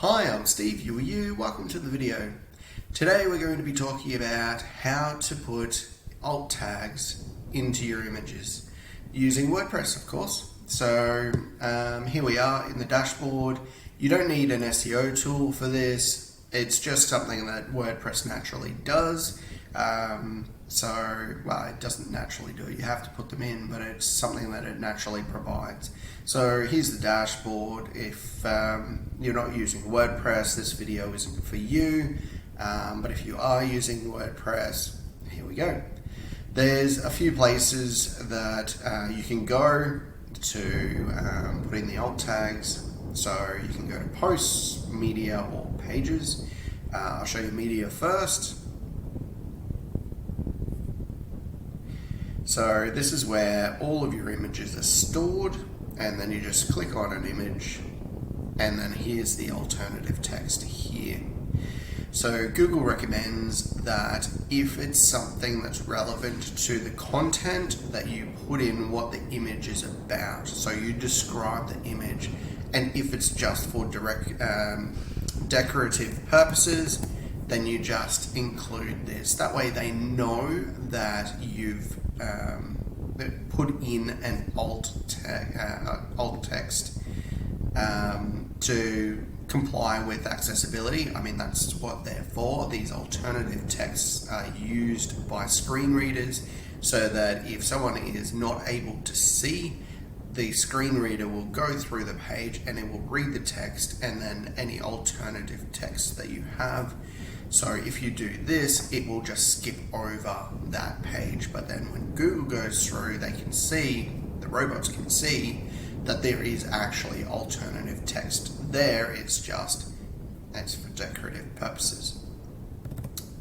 Hi, I'm Steve, you. Welcome to the video. Today we're going to be talking about how to put alt tags into your images using WordPress, of course. So here we are in the dashboard. You don't need an SEO tool for this. It's just something that WordPress naturally does. Well, it doesn't naturally do it. You have to put them in, but it's something that it naturally provides. So here's the dashboard. If you're not using WordPress, this video isn't for you. But if you are using WordPress, here we go. There's a few places that you can go to put in the alt tags. So you can go to posts, media, or pages. I'll show you media first. So this is where all of your images are stored, and then you just click on an image, and then here's the alternative text here. So Google recommends that if it's something that's relevant to the content, that you put in what the image is about. So you describe the image, and if it's just for decorative purposes, then you just include this. That way they know that you've put in an alt text to comply with accessibility. I mean, that's what they're for. These alternative texts are used by screen readers so that if someone is not able to see, the screen reader will go through the page and it will read the text and then any alternative text that you have. So if you do this, it will just skip over that page. But then when Google goes through, they can see, the robots can see that there is actually alternative text there. It's for decorative purposes.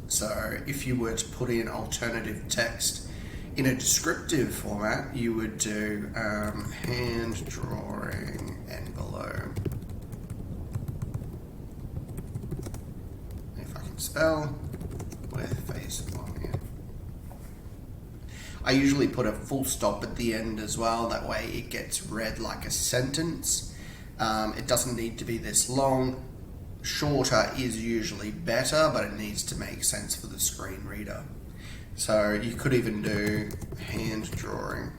So if you were to put in alternative text in a descriptive format, you would do hand drawing envelope. Spell with face on it. I usually put a full stop at the end as well, that way it gets read like a sentence. It doesn't need to be this long. Shorter is usually better, but it needs to make sense for the screen reader. So you could even do hand drawing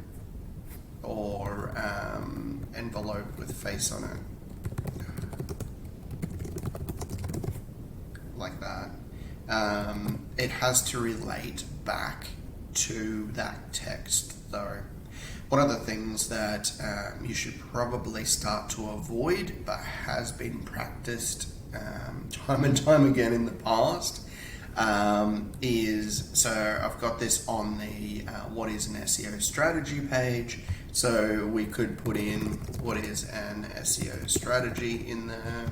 or envelope with face on it. Like that. It has to relate back to that text though. One of the things that you should probably start to avoid, but has been practiced time and time again in the past, is, so I've got this on the what is an SEO strategy page. So we could put in what is an SEO strategy in there.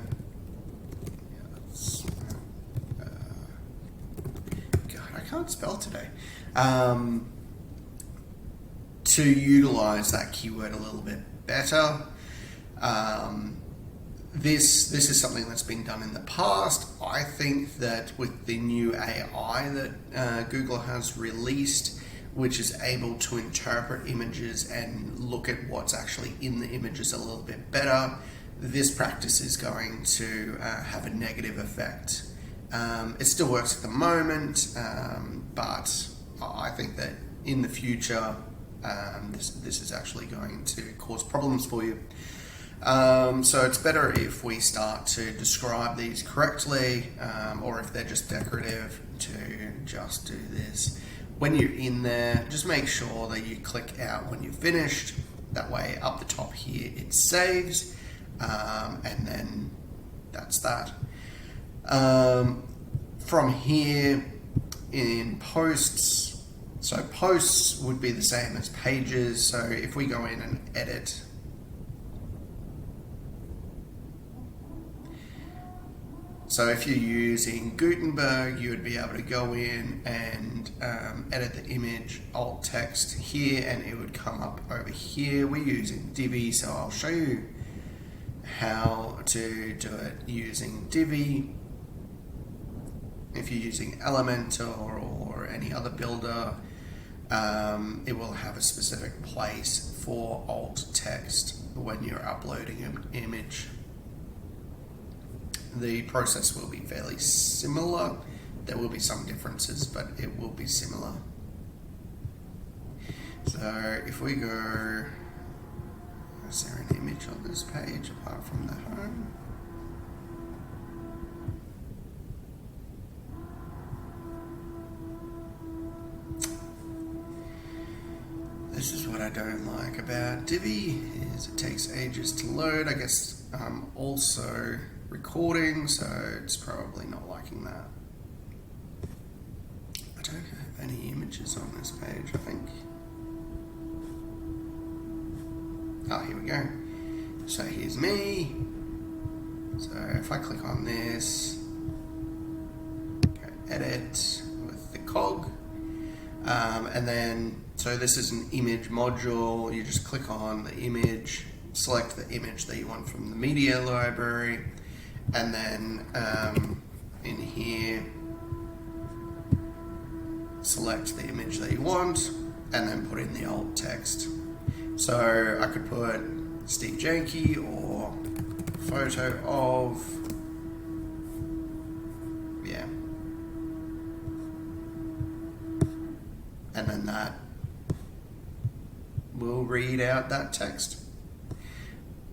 I can't spell today. To utilize that keyword a little bit better. This is something that's been done in the past. I think that with the new AI that Google has released, which is able to interpret images and look at what's actually in the images a little bit better, this practice is going to have a negative effect. It still works at the moment, but I think that in the future, this is actually going to cause problems for you. So it's better if we start to describe these correctly, or if they're just decorative, to just do this. When you're in there, just make sure that you click out when you're finished. That way, up the top here, it saves, and then that's that. From here in posts, so posts would be the same as pages. So if we go in and edit, so if you're using Gutenberg, you would be able to go in and edit the image alt text here, and it would come up over here. We're using Divi, so I'll show you how to do it using Divi. If you're using Elementor or any other builder, it will have a specific place for alt text when you're uploading an image. the process will be fairly similar. There will be some differences, but it will be similar. So if we go, is there an image on this page apart from the home? This is what I don't like about Divi, is it takes ages to load. I guess I'm also recording, so it's probably not liking that. I don't have any images on this page, I think. Oh, here we go. So here's me. So if I click on this, go edit with the cog, and then, so this is an image module. You just click on the image, select the image that you want from the media library, and then in here, select the image that you want, and then put in the alt text. So I could put Steve Janke or photo of, yeah, and then that will read out that text.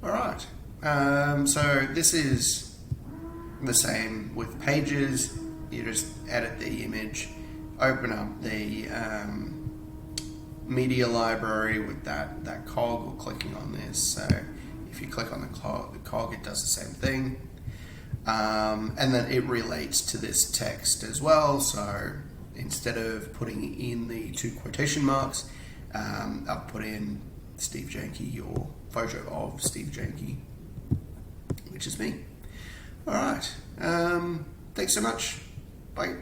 All right, so this is the same with pages. You just edit the image, open up the media library with that cog, or clicking on this. So if you click on the cog, it does the same thing, and then it relates to this text as well. So instead of putting in the 2 quotation marks, I'll put in Steve Janke or photo of Steve Janke, which is me. All right, thanks so much. Bye.